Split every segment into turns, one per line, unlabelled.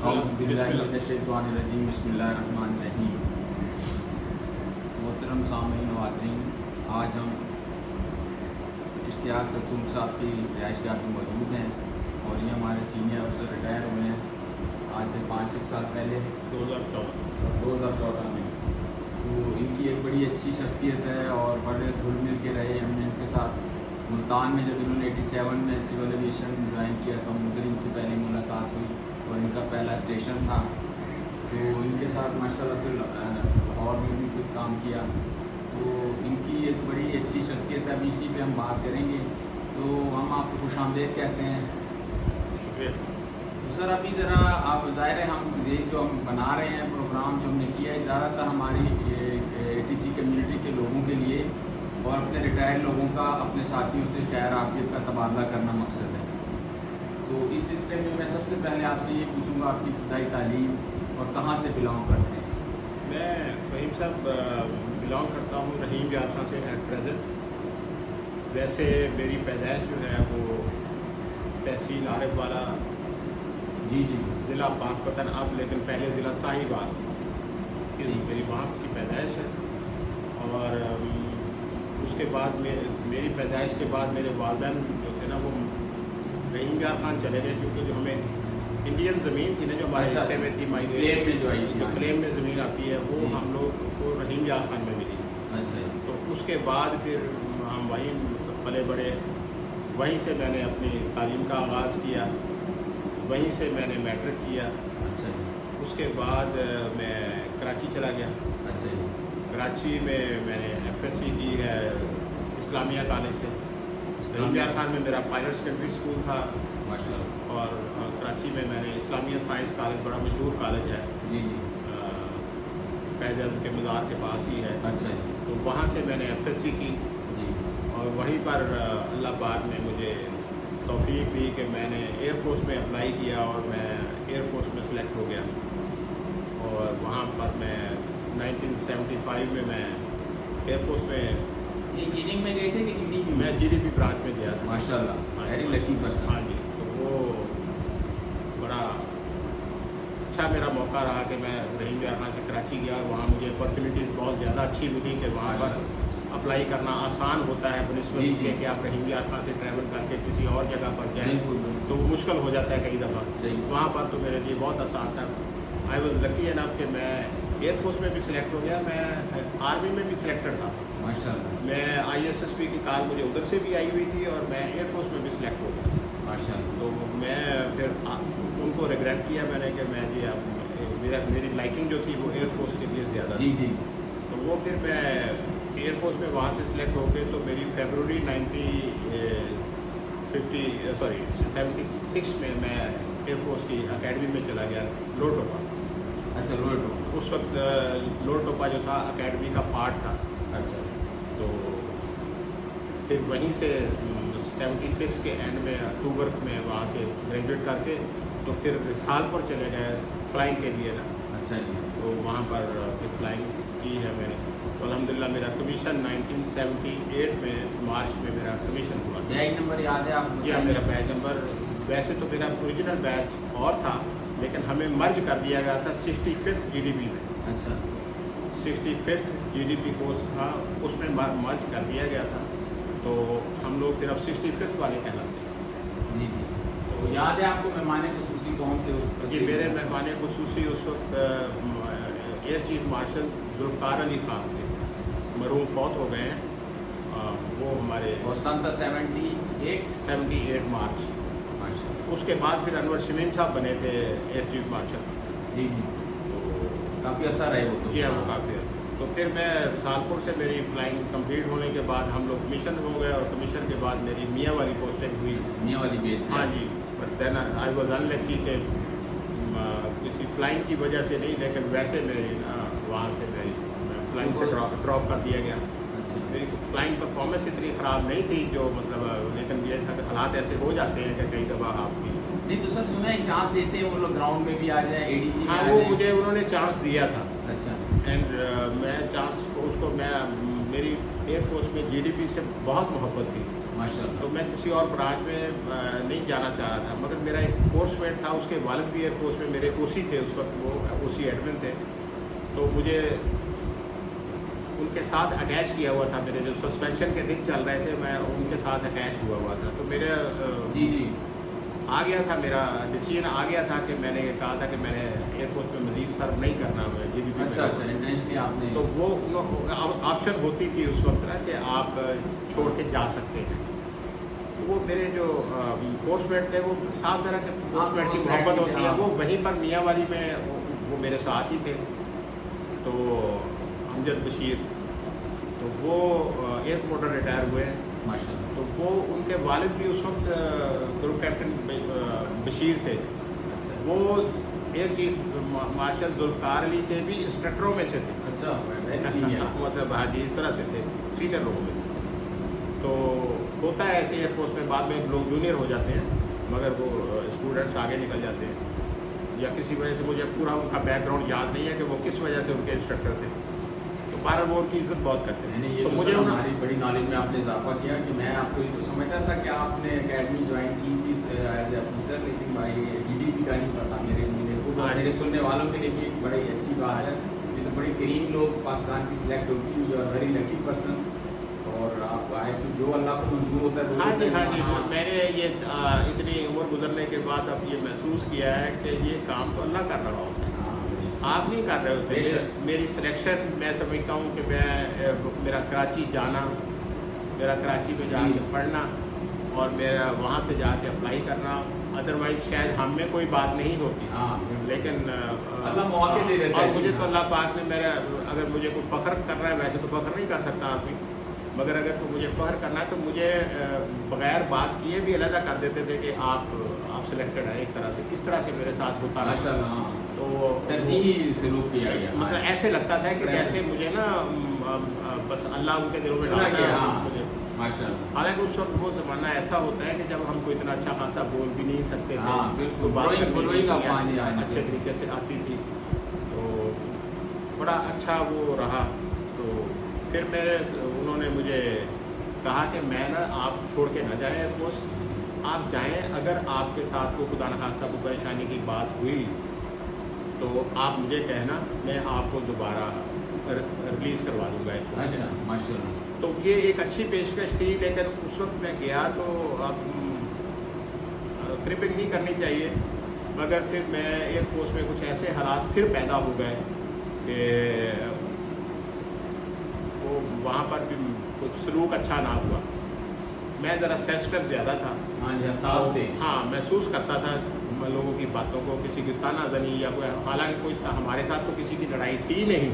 बिस्मिल्लाहिर्रहमानिर्रहीम। मोहतरम सामीन नाज़रीन, आज हम इश्तियाक रसूल साहब की रिहाइशगाह में मौजूद हैं और ये हमारे सीनियर अफसर रिटायर हुए हैं आज से 5-6 साल पहले 2014 में। तो इनकी एक बड़ी अच्छी शख्सियत है और बड़े घुल मिल के रहे हमने इनके साथ। मुल्तान में जब इन्होंने 87 में सिविल एविएशन ज्वाइन किया तो मुझे इनसे पहले मुलाकात हुई और इनका पहला स्टेशन था। तो इनके साथ माशाल्लाह फिर लाहौर में भी कुछ काम किया। तो इनकी एक बड़ी अच्छी शख्सियत है, अभी इसी पे हम बात करेंगे। तो हम आपको खुशामदीद कहते हैं।
शुक्रिया।
तो सर अभी ज़रा आप ज़ाहिर है हम ये जो हम बना रहे हैं प्रोग्राम जो हमने किया है ज़्यादातर हमारी ATC कम्युनिटी के लोगों के लिए और अपने रिटायर्ड लोगों का अपने साथियों से खैर आफियत का तबादला करना मकसद है। तो इस सिलसिले में मैं सबसे पहले आपसे ये पूछूंगा आपकी इब्तदाई तालीम और कहाँ से बिलोंग करते हैं?
मैं फ़हीम साहब बिलोंग करता हूँ रहीम यार खां से एट प्रेजेंट। वैसे मेरी पैदाइश जो है वो तहसील आरिफ वाला
जी,
ज़िला पाकपतन अब, लेकिन पहले ज़िला साहिवाल मेरी वहाँ की पैदाइश है। और उसके बाद मेरी पैदाइश के बाद मेरे वालिदैन जो थे ना वो रहीम यार खान चले गए, क्योंकि जो हमें इंडियन ज़मीन थी ना जो हमारे हिस्से में थी,
क्लेम में जो आई थी,
क्लेम में ज़मीन आती है वो हम लोग को रहीम यार खान में मिली।
अच्छा।
तो उसके बाद फिर हम वहीं पले बड़े, वहीं से मैंने अपनी तालीम का आगाज़ किया, वहीं से मैंने मैट्रिक किया।
अच्छा।
उसके बाद मैं कराची चला गया।
अच्छा।
कराची में मैंने FSc की है इस्लामिया कॉलेज से। रहीम यार खान में मेरा पायलट सेकेंडरी स्कूल था
माशाल्लाह।
और कराची में मैंने इस्लामिया साइंस कॉलेज, बड़ा मशहूर कॉलेज है,
जी,
पैदल के मज़ार के पास ही है।
अच्छा जी।
तो वहाँ से मैंने FSc की
जी।
और वहीं पर अल्लाह पाक ने मुझे तौफीक दी कि मैंने एयरफोर्स में अप्लाई किया और मैं एयरफोर्स में सेलेक्ट हो गया। और वहाँ पर मैं 1975 में मैं एयरफोर्स में
इंजीनियरिंग में गए थे कि GDP में?
मैं GDP ब्रांच में गया था।
माशाल्लाह, वेरी लकी पर्सन।
हाँ जी। तो वो बड़ा अच्छा मेरा मौका रहा कि मैं रहीम यार खान से कराची गया और वहाँ मुझे अपॉर्चुनिटीज़ बहुत ज़्यादा अच्छी मिली कि वहाँ पर अप्लाई करना आसान होता है बनिस्बत इसके कि आप रहीम यार खान से ट्रैवल करके किसी और जगह पर जाएँ तो वो मुश्किल हो जाता है कई दफ़ा। वहाँ पर तो मेरे लिए बहुत आसान था। आई वॉज लकी इनफ कि मैं एयरफोर्स में भी सिलेक्ट हो गया, मैं आर्मी में भी सिलेक्टेड था
माशाल्लाह।
मैं ISSB की कॉल मुझे उधर से भी आई हुई थी और मैं एयरफोर्स में भी सिलेक्ट हो गया
माशाल्लाह।
तो मैं फिर उनको रिग्रेट किया मैंने कि मैं जी अब मेरी लाइकिंग जो थी वो एयरफोर्स के लिए ज़्यादा थी।
जी।
तो वो फिर मैं एयरफोर्स में वहाँ से सिलेक्ट हो गए। तो मेरी फरवरी 1976 में मैं एयरफोर्स की अकेडमी में चला गया, लोटोपा।
अच्छा, लोटोपा।
उस वक्त लोटोपा जो था अकेडमी का पार्ट था।
अच्छा।
तो फिर वहीं से 76 के एंड में अक्टूबर में वहाँ से ग्रेजुएट करके तो फिर सालपुर चले गए फ्लाइंग के लिए ना।
अच्छा जी।
तो वहाँ पर फिर फ्लाइंग की है मैंने। तो अल्हम्दुलिल्लाह मेरा कमीशन 1978 में मार्च में मेरा कमीशन हुआ।
बैच नंबर याद है आपको?
जी हाँ, मेरा बैच नंबर, वैसे तो मेरा ओरिजिनल बैच और था लेकिन हमें मर्ज कर दिया गया था 65th GDP में।
अच्छा।
65th GDP कोर्स था, उसमें मर्ज कर दिया गया था। तो हम लोग फिर अब 65th वाले कहलाते हैं।
जी। तो याद है आपको मेहमान खुसूसी कौन थे उस वक्त?
जी, मेरे मेहमान खुसूसी उस वक्त air chief marshal Zulfiqar Ali Khan थे, मरहूम फौत हो गए हैं। वो हमारे
और सन था 78
मार्च।
माशाल्लाह।
उसके बाद फिर अनवर शमीम साहब बने थे एयर चीफ मार्शल।
जी।
तो
काफ़ी अच्छा रहे वो तो।
जी हाँ, वो काफ़ी। तो फिर मैं सालपुर से मेरी फ्लाइंग कंप्लीट होने के बाद हम लोग कमीशन हो गए और कमीशन के बाद मेरी मियाँ वाली पोस्टिंग हुई।
मियाँ वाली बेस?
हाँ जी। But then I was unlucky कि किसी फ्लाइंग की वजह से नहीं, लेकिन वैसे मेरी वहाँ से मेरी फ्लाइंग से ड्रॉप कर दिया गया।
अच्छा।
मेरी फ्लाइंग परफॉर्मेंस इतनी ख़राब नहीं थी जो मतलब, लेकिन ये था कि हालात ऐसे हो जाते हैं कि कई दफ़ा आपकी
नहीं तो सर सुना है चांस देते हैं वो लोग ग्राउंड में भी आ जाए, ADC में
हाँ,
आ
वो
जाए।
मुझे उन्होंने चांस दिया था।
अच्छा।
एंड मैं चांस उसको मैं मेरी एयरफोर्स में जीडीपी से बहुत मोहब्बत थी,
माशाल्लाह।
तो मैं किसी और ब्रांच में नहीं जाना चाह रहा था। मगर मेरा एक कोर्समेट था, उसके वालिद भी एयरफोर्स में मेरे ओसी थे उस वक्त, वो ओसी एडमिन थे, तो मुझे उनके साथ अटैच किया हुआ था। मेरे जो सस्पेंशन के दिन चल रहे थे, मैं उनके साथ अटैच हुआ था, तो मेरे
जी जी
आ गया था, मेरा डिसीजन आ गया था कि मैंने कहा था कि मैंने एयरफोर्स में मजीद सर्व नहीं करना है जीडीपी।
अच्छा अच्छा, इंटेंशनली आपने।
तो वो ऑप्शन होती थी उस वक्त ना कि आप छोड़ के जा सकते हैं। तो वो मेरे जो कोर्समेट थे, वो साफ तरह के कोर्समेट की मोहब्बत होती है, वो वहीं पर मियाँ वाली में वो मेरे साथ ही थे। तो अमजद बशीर, तो वो एयर प्रोमोटर रिटायर हुए,
माशाल्लाह।
तो वो उनके वालिद भी उस वक्त ग्रुप कैप्टन बशीर थे।
अच्छा
वो air chief marshal Zulfiqar Ali के भी इंस्ट्रक्टरों में से थे।
अच्छा, वेरी सीनियर।
मतलब हाँ जी, इस तरह से थे, सीनियर लोगों में से। तो होता है ऐसे एयरफोर्स में, बाद में लोग जूनियर हो जाते हैं, मगर वो स्टूडेंट्स आगे निकल जाते हैं, या किसी वजह से, मुझे पूरा उनका बैकग्राउंड याद नहीं है कि वो किस वजह से उनके इंस्ट्रक्टर थे, तो बारह वो उनकी इज्जत बहुत करते हैं।
ये
तो
तो
मुझे
हमारी बड़ी नॉलेज में आपने इजाफा किया कि मैं आपको ये तो समझता था कि आपने एकेडमी ज्वाइन की थी एज ए ऑफिसर, लेकिन भाई जीडीपी का नहीं पता मेरे को।
हाँ,
मेरे सुनने वालों के लिए भी एक बड़ी अच्छी बात है। ये तो बड़ी करीम लोग पाकिस्तान की सिलेक्ट होती है, you are very lucky person, और आप आए तो जो अल्लाह को मंजूर होता है।
हाँ जी, हाँ जी, मैंने ये इतनी उम्र गुजरने के बाद अब ये महसूस किया है कि ये काम तो अल्लाह कर रहा होता है, आप नहीं कर रहे होते। मेरी सिलेक्शन, मैं समझता हूँ कि मेरा कराची जाना, मेरा कराची में जाके पढ़ना और मेरा वहाँ से जाके अप्लाई करना, अदरवाइज़ शायद हम में कोई बात नहीं होती। लेकिन
अल्लाह मौके दे देता है।
और मुझे तो अल्लाह पाक ने मेरा, अगर मुझे कोई फ़ख्र कर रहा है, वैसे तो फ़ख्र नहीं कर सकता आदमी, मगर अगर तो मुझे फ़ख्र करना है तो मुझे बग़ैर बात किए भी अलहदा कर देते थे कि आप सिलेक्टेड है। एक तरह से, इस तरह से मेरे साथ होता रहा, तो
तरजीही सलूक किया गया।
मतलब ऐसे लगता था कि जैसे मुझे ना बस अल्लाह उनके दिलों में डालता है मुझे,
माशाल्लाह।
हालांकि उस वक्त वो ज़माना ऐसा होता है कि जब हमको इतना अच्छा खासा बोल भी नहीं सकते थे,
बिल्कुल,
तो बात करने
अच्छे
तरीके से आती थी, तो बड़ा अच्छा वो रहा। तो फिर उन्होंने मुझे कहा कि मैं ना, आप छोड़ के ना जाएँ एयरफोर्स, आप जाएँ, अगर आपके साथ को खुदा न खास्ता कोई परेशानी की बात हुई तो आप मुझे कहना, मैं आपको दोबारा रिलीज़ करवा दूँगा एयरफोर्स।
अच्छा, माशाल्लाह।
तो ये एक अच्छी पेशकश थी, लेकिन उस वक्त मैं गया तो अब क्रिपिंग नहीं करनी चाहिए, मगर फिर मैं एयरफोर्स में कुछ ऐसे हालात फिर पैदा हो गए कि वो वहाँ पर भी कुछ सलूक अच्छा ना हुआ। मैं ज़रा सेंसिटिव ज़्यादा था।
हाँ जी, सास थे।
हाँ, महसूस करता था लोगों की बातों को, किसी की तानाज़नी या कोई, हालांकि कोई हमारे साथ तो किसी की लड़ाई थी नहीं,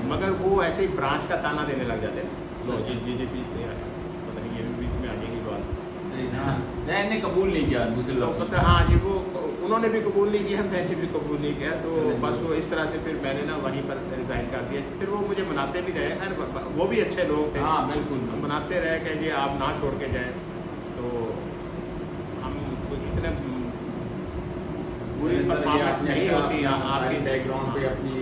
मगर वो ऐसे ही ब्रांच का ताना देने लग जाते। जीडीपी से पता नहीं, ये भी बीच में आने की बात
जैन ने कबूल नहीं किया दूसरे लोग।
पता, हाँ जी, वो उन्होंने भी कबूल नहीं किया, मैंने भी कबूल नहीं किया, तो बस वो इस तरह से फिर मैंने ना वहीं पर रिज़ाइन कर दिया। फिर वो मुझे मनाते भी रहे, खैर वो भी अच्छे लोग थे।
हाँ बिल्कुल,
मनाते रहे कि ये आप ना छोड़ के जाएँ, तो हम इतने बुरी परफॉर्मेंस नहीं होती। आपके
बैकग्राउंड पे अपनी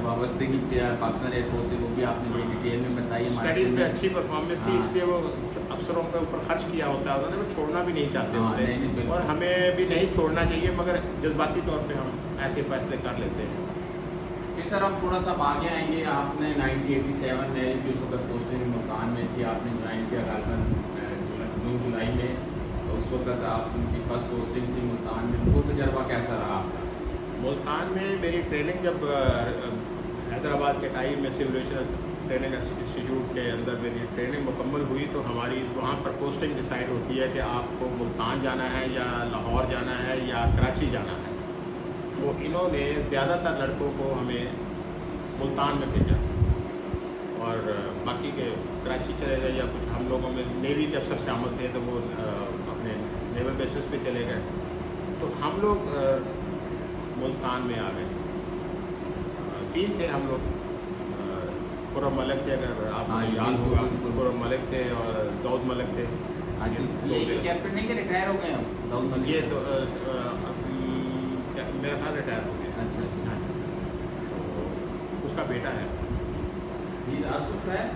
वाबस्तगी पाकिस्तान एयरफोर्स से, वो भी आपने बड़ी डिटेल में बताई।
स्टडीज़ में अच्छी परफॉर्मेंस थी, इसलिए वो अफसरों के ऊपर खर्च किया होता है, उन्होंने वो छोड़ना भी नहीं चाहते होते, और हमें भी नहीं छोड़ना चाहिए, मगर जज्बाती तौर पे हम ऐसे फैसले कर लेते हैं।
जी सर, हम थोड़ा सा आगे आएंगे। आपने 1987 में जिस वक्त पोस्टिंग मुल्तान में थी, आपने ज्वाइन किया गालिबन जून जुलाई में, तो उस वक्त आपकी फर्स्ट पोस्टिंग थी मुल्तान में। वो तजर्बा कैसा रहा आपका?
मुल्तान में मेरी ट्रेनिंग जब हैदराबाद के टाइम में सिविल एविएशन ट्रेनिंग इंस्टीट्यूट के अंदर मेरी ट्रेनिंग मुकम्मल हुई, तो हमारी वहाँ पर पोस्टिंग डिसाइड होती है कि आपको मुल्तान जाना है या लाहौर जाना है या कराची जाना है। तो इन्होंने ज़्यादातर लड़कों को हमें मुल्तान में भेजा, और बाकी के कराची चले गए, या कुछ हम लोगों में नेवी के अफसर शामिल थे, तो वो अपने नेवल बेसिस पे चले गए। तो हम लोग मुल्तान में आ गए। 3 थे हम लोग, खुर्रम मलिक थे, अगर आपको याद होगा, खुर्रम मलिक थे और दाऊद मलिक थे।
ये कैप्टन नहीं कि रिटायर हो गए हैं दाऊद मलिक?
ये तो मेरा ख्याल रिटायर हो गया।
अच्छा,
तो उसका बेटा है।
He is also flyer?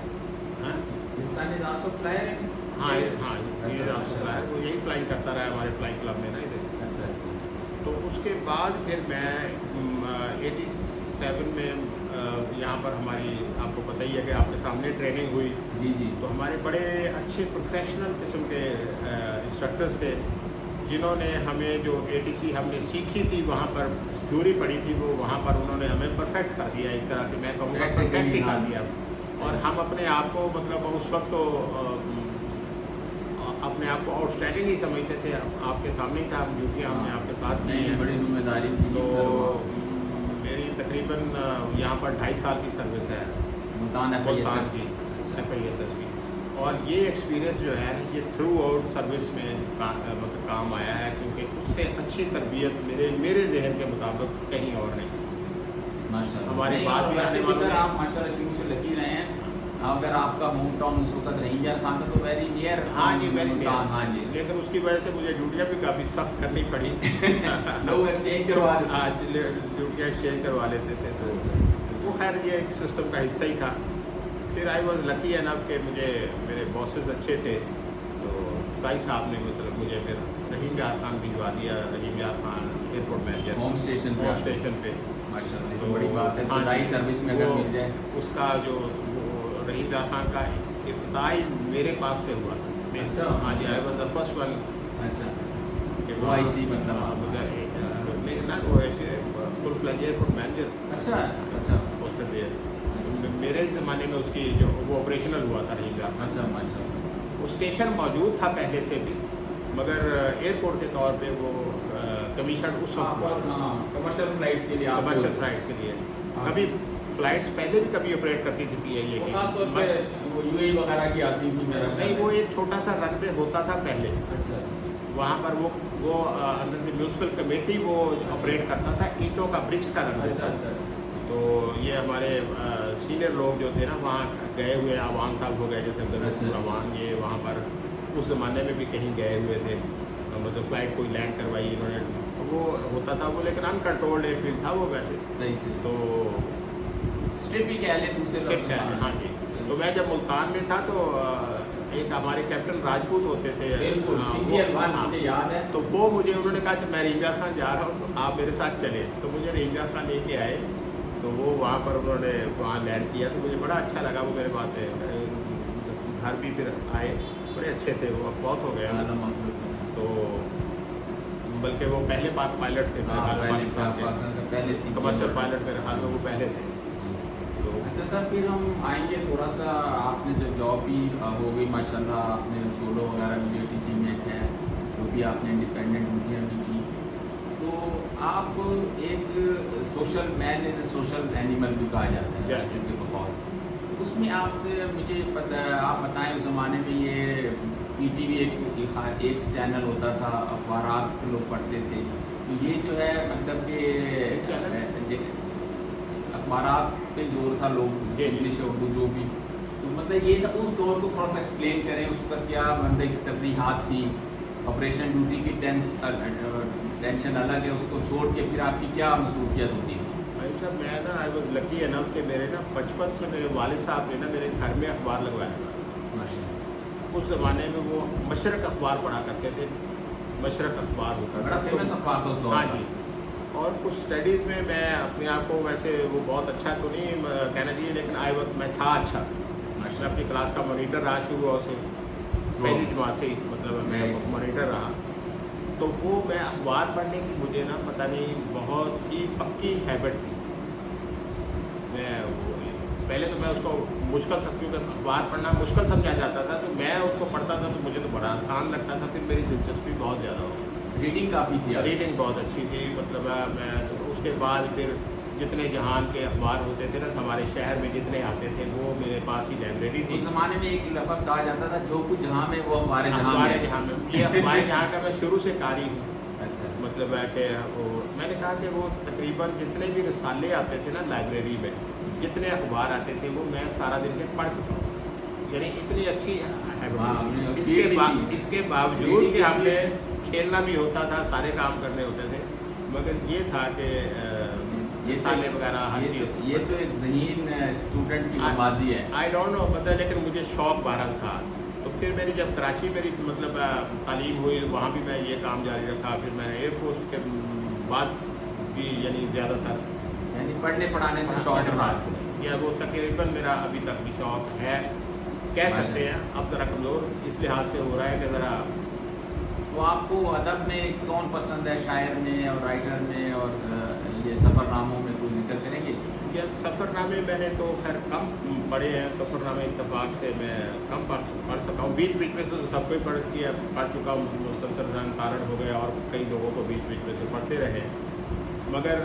हाँ
His son is also flyer?
हाँ
अच्छा,
ये
अच्छा।
फ्लायर वो यही फ्लाइंग करता रहा है हमारे फ्लाइंग क्लब में ना इधर।
अच्छा अच्छा।
तो उसके बाद फिर मैं 87 में यहाँ पर हमारी आपको पता ही है कि आपके सामने ट्रेनिंग हुई।
जी जी।
तो हमारे बड़े अच्छे प्रोफेशनल किस्म के इंस्ट्रक्टर्स थे जिन्होंने हमें जो ATC हमने सीखी थी वहाँ पर थ्योरी पढ़ी थी वो वहाँ पर उन्होंने हमें परफेक्ट कर दिया, एक तरह से मैं कहूँगा परफेक्ट ही कर दिया। और हम अपने आप को मतलब उस वक्त तो अपने आप को आउटस्टैंडिंग ही समझते थे। आपके सामने ही था, हम ड्यूटियाँ हमने आपके साथ की हैं।
बड़ी जिम्मेदारी थी।
तो मेरी तकरीबन यहाँ पर 2.5 साल की सर्विस है
मुल्तान
मुल्तान की
अच्छा।
FISS की। और ये एक्सपीरियंस जो है ये थ्रू आउट सर्विस में मतलब काम आया है, क्योंकि उससे अच्छी तरबियत मेरे जहन के मुताबिक कहीं और नहीं।
माशाल्लाह।
हमारे बाद भी आने वाले
सर आप माशाल्लाह शुरू से लकी रहे हैं। अगर आपका होम टाउन उस वक्त रेंजर था तो वेरी नियर।
हाँ जी वेरी
मुल्तान, हाँ जी।
लेकिन उसकी वजह से मुझे ड्यूटियाँ भी काफ़ी सख्त करनी पड़ी।
लोग एक्सचेंज करवा देते।
आज ड्यूटियाँ एक्सचेंज करवा लेते थे, तो वो खैर ये एक सिस्टम का हिस्सा ही था। फिर आई वॉज लकी एनफ कि मुझे मेरे बॉसेस अच्छे थे, तो साई साहब ने मतलब मुझे फिर रहीम यार खान भिजवा दिया। रहीम यार Khan airport manager
home station पे।
तो
माशाल्लाह तो बड़ी बात है। खुदाई सर्विस में अगर मिल जाए।
उसका जो रहीम यार खान का इफ्तिताई मेरे पास से हुआ था।
अच्छा।
हाँ जी, I was the first one.
अच्छा। वो IC मतलब
मेरे ना वो ऐसे फुल फ्लैज एयरपोर्ट मैनेजर।
अच्छा अच्छा।
पोस्टर पे मेरे ज़माने में उसकी जो वो ऑपरेशनल हुआ था रहीम यार।
अच्छा माशाल्लाह।
वो स्टेशन मौजूद था पहले से भी, मगर एयरपोर्ट के तौर पे वो कमीशन उस वक्त हुआ था
कमर्शियल फ्लाइट्स के लिए।
कमर्शियल फ्लाइट्स के लिए। कभी फ्लाइट्स पहले भी कभी ऑपरेट करती थी PIA की,
खास तौर पे वो UAE वगैरह की आती थी मेरा।
नहीं वो एक छोटा सा रनवे होता था पहले।
अच्छा।
वहाँ पर वो अंडर द म्यूनसिपल कमेटी वो ऑपरेट करता था, ईंटों का ब्रिक्स का रनवे
अच्छा
था।
अच्छा।
तो ये हमारे सीनियर लोग जो थे ना वहाँ गए हुए, अवान साहब हो गए जैसे
अच्छा।
अवान, ये वहाँ पर उस ज़माने में भी कहीं गए हुए थे। मतलब फ़्लाइट कोई लैंड करवाई इन्होंने, वो होता था वो, लेकिन अनकंट्रोल्ड एयरफील्ड था वो वैसे।
सही से।
तो
स्ट्रिप ही कह ले दूसरे
स्ट्रिप
लफ्ज़
क्या है, हाँ जी। तो मैं जब मुल्तान में था तो एक हमारे कैप्टन राजपूत होते थे।
बिल्कुल
हाँ,
CPL
वो-
1
हाँ।
मुझे याद है।
तो वो मुझे उन्होंने कहा कि मैं रहीम खान जा रहा हूँ तो आप मेरे साथ चले। तो मुझे रहीम खान लेके आए, तो वो वहाँ पर उन्होंने वहाँ लैंड किया, तो मुझे बड़ा अच्छा लगा। वो मेरे बात घर भी फिर आए, बड़े अच्छे थे। वो अब फौत हो गए, तो बल्कि वो पहले पायलट थे मेरे ख्याल में पाकिस्तान के,
पहले
कमर्शियल पायलट मेरे ख्याल में वो पहले थे। तो
अच्छा सर, फिर हम आएंगे थोड़ा सा। आपने जो जॉब भी हो गई माशाल्लाह, आपने सोलो वगैरह भी ATC में है, वो भी आपने इंडिपेंडेंट ड्यूटियाँ भी की। तो आप एक social man as a social animal भी कहा जाता है राष्ट्र के बकौल। उसमें आप मुझे पता है, आप बताएं उस ज़माने में ये PTV एक चैनल होता था, अखबारात लोग पढ़ते थे। तो ये जो है मतलब कि अखबारात पे जोर था, लोग इंग्लिश उर्दू जो भी। तो मतलब ये था उस दौर को थोड़ा सा एक्सप्लेन करें, उस पर क्या मतलब की तफरीहात थी, ऑपरेशन ड्यूटी की टेंशन अलग है, उसको छोड़ के फिर आपकी क्या मसरूफियत होती है?
भाई साहब मैं ना आई वॉज लकी एनफ कि मेरे ना बचपन से मेरे वालिद साहब ने ना मेरे घर में अखबार लगवाया था। उस ज़माने में वो मशरक अखबार पढ़ा करते थे। मशरक अखबार होता
बड़ा फेमस अखबार था उस दौर
हाँ
का।
जी। और कुछ स्टडीज़ में मैं अपने आप को वैसे वो बहुत अच्छा तो नहीं कहना चाहिए, लेकिन आई वक्त मैं था अच्छा। मैं अपनी क्लास का मॉनिटर रहा शुरू से, पहली जमात से ही मतलब मैं मॉनिटर रहा। तो वो मैं अखबार पढ़ने की मुझे ना पता नहीं बहुत ही पक्की हैबिट थी। मैं पहले तो मैं उसको मुश्किल क्योंकि अखबार पढ़ना मुश्किल समझा जाता था, तो मैं उसको पढ़ता था तो मुझे तो बड़ा आसान लगता था। फिर मेरी दिलचस्पी बहुत ज़्यादा हो गई,
रीडिंग काफ़ी थी।
रीडिंग बहुत अच्छी थी। मतलब मैं उसके बाद फिर जितने जहान के अखबार होते थे ना हमारे शहर में जितने आते थे वो मेरे पास ही लाइब्रेरी थी।
उस ज़माने में एक लफ्ज़ कहा जाता था, जो कुछ जहाँ में वो अखबार जहाँ
में। ये अखबार जहाँ का मैं शुरू से कारी हूँ।
अच्छा।
मतलब है कि वो मैंने कहा कि वो तकरीबन जितने भी रिसाले आते थे ना लाइब्रेरी में, जितने अखबार आते थे वो मैं सारा दिन के पढ़ चुका हूँ। यानी इतनी अच्छी हैबिट। इसके बावजूद कि हमने खेलना भी होता था, सारे काम करने होते थे, मगर ये था कि रिसाले वगैरह हर चीज़।
ये तो एक ज़हीन स्टूडेंट की नमाजी है।
आई डोंट नो मतलब, लेकिन मुझे शौक़ बहरहाल था। तो फिर मेरी जब कराची मेरी मतलब तालीम हुई, वहाँ भी मैं ये काम जारी रखा। फिर मैंने एयरफोर्स के बाद भी यानी ज़्यादातर
यानी पढ़ने पढ़ाने से शौक रहा।
या वो तकरीबन मेरा अभी तक भी शौक़ है, कह सकते हैं। अब ज़रा कमज़ोर इस लिहाज से हो रहा है कि ज़रा।
तो आपको अदब में कौन पसंद है, शायर में और राइटर में, और ये सफ़रनामों में कोई जिक्र करेंगे?
या सफ़रनामे मैंने तो खैर कम पढ़े हैं। सफ़रनामे इत्तफाक से मैं कम पढ़ सका हूँ। बीच बीच में तो सब कोई पढ़ चुका हूँ। मुस्तनसर जंग कारण हो गया और कई लोगों को बीच बीच में से पढ़ते रहे। मगर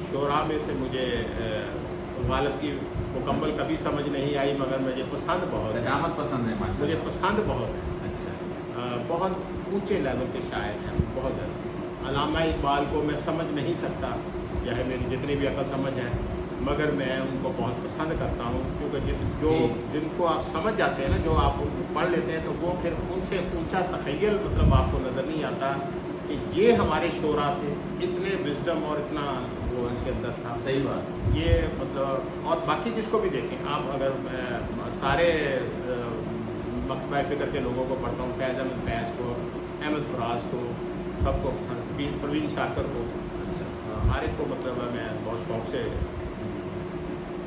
शोरा में से मुझे गालिब की मुकम्मल कभी समझ नहीं आई, मगर मुझे पसंद बहुत है।
पसंद है
मुझे पसंद बहुत है।
अच्छा।
बहुत ऊंचे लेवल के शायर हैं, बहुत ज़्यादा। अल्लामा इकबाल को मैं समझ नहीं सकता, चाहे मेरी जितनी भी अकल समझ है, मगर मैं उनको बहुत पसंद करता हूँ। क्योंकि जिनको आप समझ जाते हैं ना, जो आप उनको पढ़ लेते हैं, तो वो फिर उनसे ऊंचा तख़य्युल मतलब आपको नज़र नहीं आता कि ये हमारे शोरा थे, इतने विज़डम और इतना वो इनके अंदर था।
सही बात।
ये मतलब, और बाकी जिसको भी देखें आप, अगर सारे मकबा फ़िक्र के लोगों को पढ़ता हूँ, फैज़ अहमद फैज़ को, अहमद फराज को, सबको पसंद, परवीन शाकर को, हर एक को मतलब मैं बहुत शौक़ से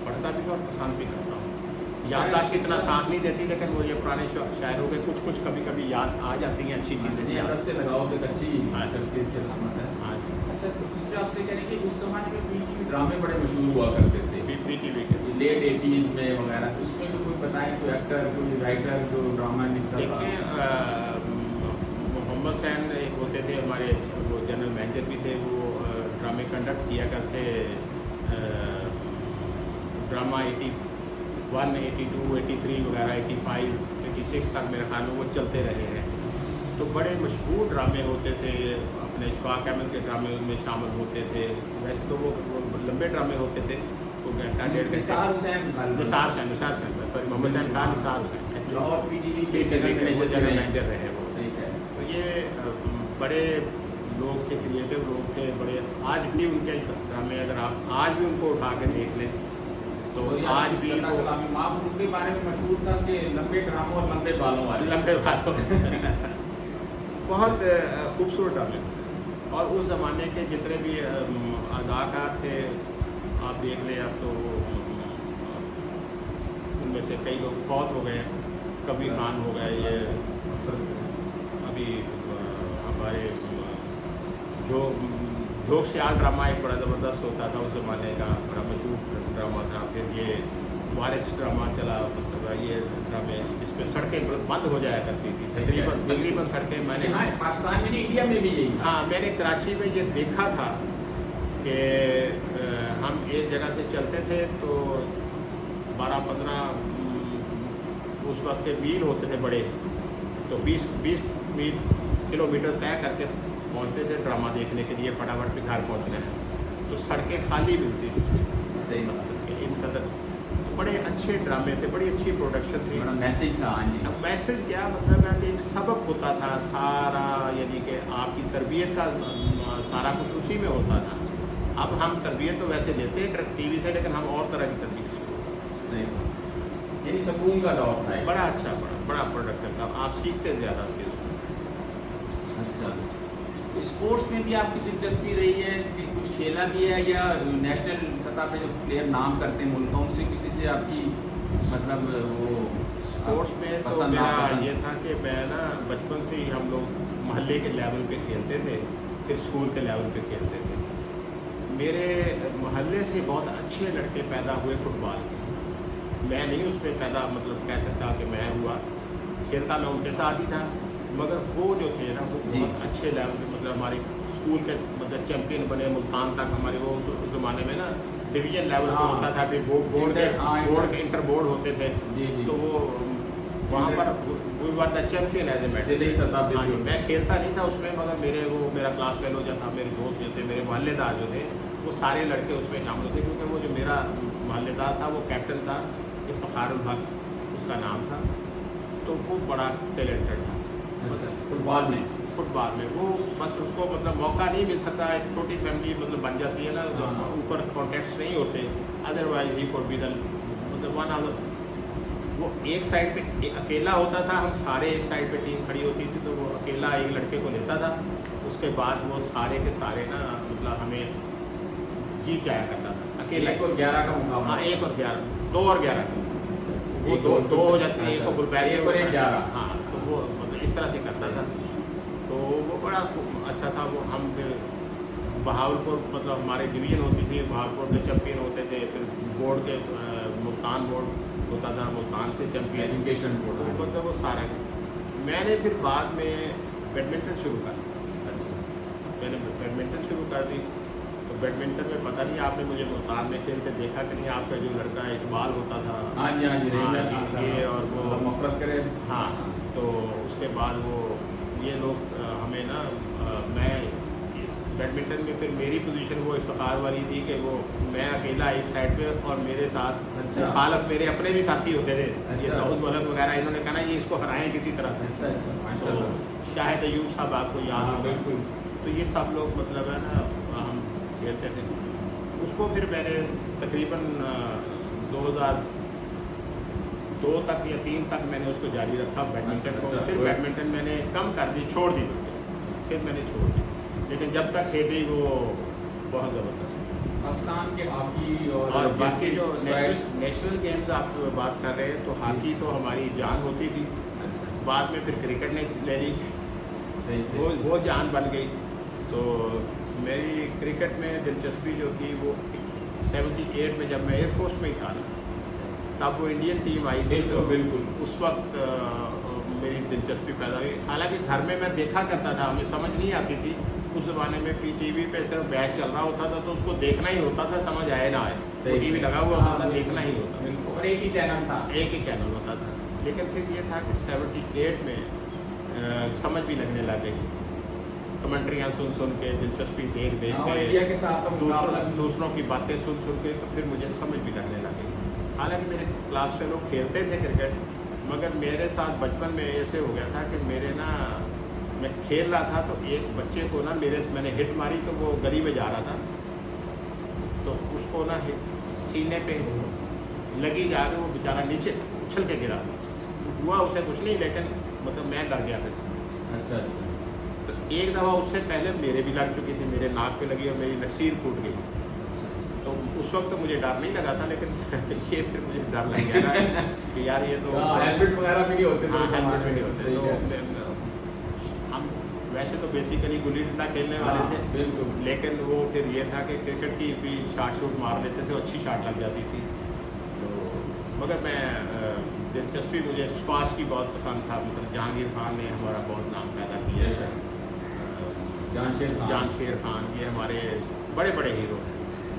पढ़ता भी हूँ और पसंद भी करता हूँ। याददाश्त इतना साथ नहीं देती, लेकिन मुझे पुराने शायरों के कुछ कभी कभी याद आ जाती हैं, अच्छी चीज़ें याद
से लगाओ तो अच्छी शख्सियत की अलामत है।
हाँ।
अच्छा, तो दूसरे आपसे कह रहे हैं कि उस ज़माने में पीटीवी ड्रामे बड़े मशहूर हुआ करते थे,
पीटीवी के
लेट 80s में वगैरह। उसमें तो कोई बताएं, कोई एक्टर, कोई राइटर जो ड्रामा लिखता था?
देखिए, मोहम्मद सैन एक होते थे हमारे, वो जनरल मैनेजर भी थे। वो ड्रामे कंडक्ट किया करते। ड्रामा 81, 82, 83 वगैरह, 85, 86 तक मेरे ख्याल में वो चलते रहे हैं। तो बड़े मशहूर ड्रामे होते थे। अपने इशफाक अहमद के ड्रामे उनमें शामिल होते थे। वैसे तो वो लंबे ड्रामे होते थे, तो घंटा डेढ़ घंटे।
निसार हुसैन,
सॉरी, मोहम्मद सैन खान निसार हुसैन
और पीटीवी के
जनरल मैनेजर रहे वो।
सही है।
तो ये बड़े लोग थे, क्रिएटिव लोग थे बड़े। आज भी उनके ड्रामे अगर आप आज भी उनको उठा के देख लें, तो आज भी वो
माँ उनके बारे में मशहूर था कि लंबे ड्रामों और लंबे बालों वाले।
लंबे बालों बहुत खूबसूरत ड्रामे। और उस ज़माने के जितने भी अदाकार थे आप देख लें, अब तो उनमें से कई लोग फौत हो गए। कबीर खान हो गए, ये अभी हमारे जो सियाल ड्रामा एक बड़ा ज़बरदस्त होता था उस ज़माने का, बड़ा मशहूर ड्रामा था। फिर ये वारिस ड्रामा चला, मतलब ये ड्रामे जिसमें सड़कें बंद हो जाया करती थी। तकरीबन सड़कें मैंने
पाकिस्तान में नहीं, इंडिया में भी यही।
हाँ, मैंने कराची में ये देखा था कि हम एक जगह से चलते थे तो 12-15 उस वक्त के मील होते थे बड़े, तो 20 मील किलोमीटर तय करके पहुँचते थे ड्रामा देखने के लिए। फटाफट पे घर पहुँचना है, तो सड़कें खाली मिलती थी।
सही बात
है। इस कदर बड़े अच्छे ड्रामे थे, बड़ी अच्छी प्रोडक्शन थी।
बड़ा मैसेज था। हाँ जी।
अब मैसेज क्या मतलब है कि एक सबक होता था सारा, यानी कि आपकी तरबियत का सारा कुछ उसी में होता था। अब हम तरबियत तो वैसे लेते हैं टीवी से, लेकिन हम और तरह की तरबियत से।
सही बात। यानी सुकून का दौर था।
बड़ा अच्छा, बड़ा प्रोडक्ट था। आप सीखते ज़्यादा थे उसमें।
अच्छा, तो स्पोर्ट्स में भी आपकी दिलचस्पी रही है कि कुछ खेला भी है, या नेशनल सतह पे जो प्लेयर नाम करते हैं मुल्कों से, किसी से आपकी मतलब वो
स्पोर्ट्स में तो मेरा ये था कि मैं ना बचपन से ही, हम लोग मोहल्ले के लेवल पे खेलते थे, फिर स्कूल के लेवल पे खेलते थे। मेरे मोहल्ले से बहुत अच्छे लड़के पैदा हुए फुटबॉल के। मैं नहीं उस पर पैदा मतलब कह सकता कि मैं हुआ, खेलता मैं उनके साथ ही था। मगर वो जो थे ना, वो बहुत अच्छे लेवल पे, मतलब हमारे स्कूल के मतलब चैंपियन बने। मुल्तान तक हमारे वो उस ज़माने में ना डिवीज़न लेवल पे होता था, फिर बोर्ड के इंटर बोर्ड होते थे। तो वो वहाँ पर हुआ था चैंपियन एज ए मेडल। मैं खेलता नहीं था उसमें, मगर मेरा क्लास फेलो जो था, मेरे दोस्त जो थे, मेरे मोहल्लेदार जो थे, वो सारे लड़के उसमें शामिल थे। क्योंकि वो जो मेरा मोहल्लेदार था वो कैप्टन था, इफ्तिखारुल हक उसका नाम था। तो वो बड़ा टैलेंटेड था
फुटबॉल में।
फुटबॉल में, वो बस उसको मतलब मौका नहीं मिल सकता, एक छोटी फैमिली मतलब बन जाती है ना,
हाँ।
ऊपर कॉन्टेक्ट्स नहीं होते, otherwise he could be the मतलब वन ऑफ द, वो एक साइड पे अकेला होता था, हम सारे एक साइड पे टीम खड़ी होती थी, तो वो अकेला एक लड़के को लेता था, उसके बाद वो सारे के सारे ना मतलब हमें जीत जाया करता था अकेला।
1 और 11 का मुकाबला।
हाँ 1 और 11, 2 और 11 वो दो हो जाते हैं, एक को फुल बैक,
1 और 1 11।
हाँ, तो वो मतलब इस तरह से करता था, तो वो बड़ा अच्छा था। वो हम फिर बहावलपुर मतलब हमारे डिवीज़न होती थी, बहावलपुर के चैम्पियन होते थे, फिर बोर्ड के मुल्तान बोर्ड होता था, मुल्तान से चैम्पियन,
एजुकेशन बोर्ड।
तो मतलब वो सारा। मैंने फिर बाद में बैडमिंटन शुरू कर दी,
अच्छा।
मैंने बैडमिंटन शुरू कर दी, तो बैडमिंटन में पता नहीं आपने मुझे मुल्तान में खेलते देखा कि नहीं, आपका जो लड़का इकबाल होता था,
हाँ जी, हाँ जी,
ये और वो
मफरत करे।
हाँ, तो उसके बाद वो ये लोग हमें ना मैं इस बैडमिंटन में फिर मेरी पोजीशन वो इफ्तिखार वाली थी कि वो मैं अकेला एक साइड पे और मेरे साथ
अच्छा।
खालक मेरे अपने भी साथी होते थे, ये
अच्छा।
दाऊद मलक वगैरह, इन्होंने कहा ना ये इसको हराएं किसी तरह से।
अच्छा अच्छा,
तो
माशाल्लाह।
शाहिद अयूब साहब आपको याद
हाँ,
होगा,
बिल्कुल।
तो ये सब लोग मतलब है ना हम खेलते थे। उसको फिर मैंने तकरीबन 2002 तक या 3 तक मैंने उसको जारी रखा बैडमिंटन को,
अच्छा,
फिर
good।
बैडमिंटन मैंने कम कर दी, छोड़ दी, फिर मैंने छोड़ दी, लेकिन जब तक खेली वो बहुत ज़बरदस्त।
पाकिस्तान के हॉकी
और बाकी जो
स्क्वैश।
नेशनल गेम्स आप बात कर रहे हैं, तो हॉकी तो हमारी जान होती थी,
अच्छा,
बाद में फिर क्रिकेट ने ले ली,
सही से।
वो जान बन गई। तो मेरी क्रिकेट में दिलचस्पी जो थी वो 78 में जब मैं एयरफोर्स में ही था ना, तब वो इंडियन टीम आई थी, तो
बिल्कुल।
उस वक्त मेरी दिलचस्पी पैदा हुई। हालांकि घर में मैं देखा करता था, हमें समझ नहीं आती थी उस ज़माने में, टीवी पे सिर्फ मैच चल रहा होता था तो उसको देखना ही होता था, समझ आए ना आए,
सही
टीवी
से।
लगा हुआ
हाँ,
होता था,
बिल्कुल,
देखना ही होता था,
बिल्कुल। और एक ही चैनल था।
एक ही चैनल होता था। लेकिन फिर ये था कि 78 में समझ भी लगने लग गई, कमेंट्रियाँ सुन सुन के, दिलचस्पी देख देख
हाँ,
के,
इंडिया के साथ तो मुकाबला भी।
दूसरों की बातें सुन सुन के, तो फिर मुझे समझ भी लगने लगी। हालांकि मेरे क्लास के लोग खेलते थे क्रिकेट, मगर मेरे साथ बचपन में ऐसे हो गया था कि मेरे ना, मैं खेल रहा था तो एक बच्चे को ना मैंने हिट मारी, तो वो गली में जा रहा था, तो उसको ना सीने पे लगी जाके वो बेचारा नीचे उछल के गिरा, हुआ उसे कुछ नहीं, लेकिन मतलब मैं डर गया फिर।
अच्छा अच्छा।
तो एक दफ़ा उससे पहले मेरे भी लग चुकी थी, मेरे नाक पे लगी और मेरी नसीर फूट गई,
अच्छा,
तो उस वक्त तो मुझे डर नहीं लगा था, लेकिन ये फिर मुझे डर लग गया ना कि यार ये तो
हेलमेट वगैरह भी नहीं होते थे
हाँ,
उस
हेलमेट
जमाने
में नहीं
में,
होते,
सही
तो
है।
हम वैसे तो बेसिकली गुल्ली डंडा खेलने वाले
हाँ,
थे,
बिल्कुल।
लेकिन वो फिर ये था कि क्रिकेट की भी शॉट शूट मार लेते थे, अच्छी शॉट लग जाती थी। तो मगर मैं दिलचस्पी मुझे स्क्वाश की बहुत पसंद था, मतलब जहांगीर खान ने हमारा बहुत नाम पैदा किया है, जान शेर खान, ये हमारे बड़े बड़े हीरो हैं।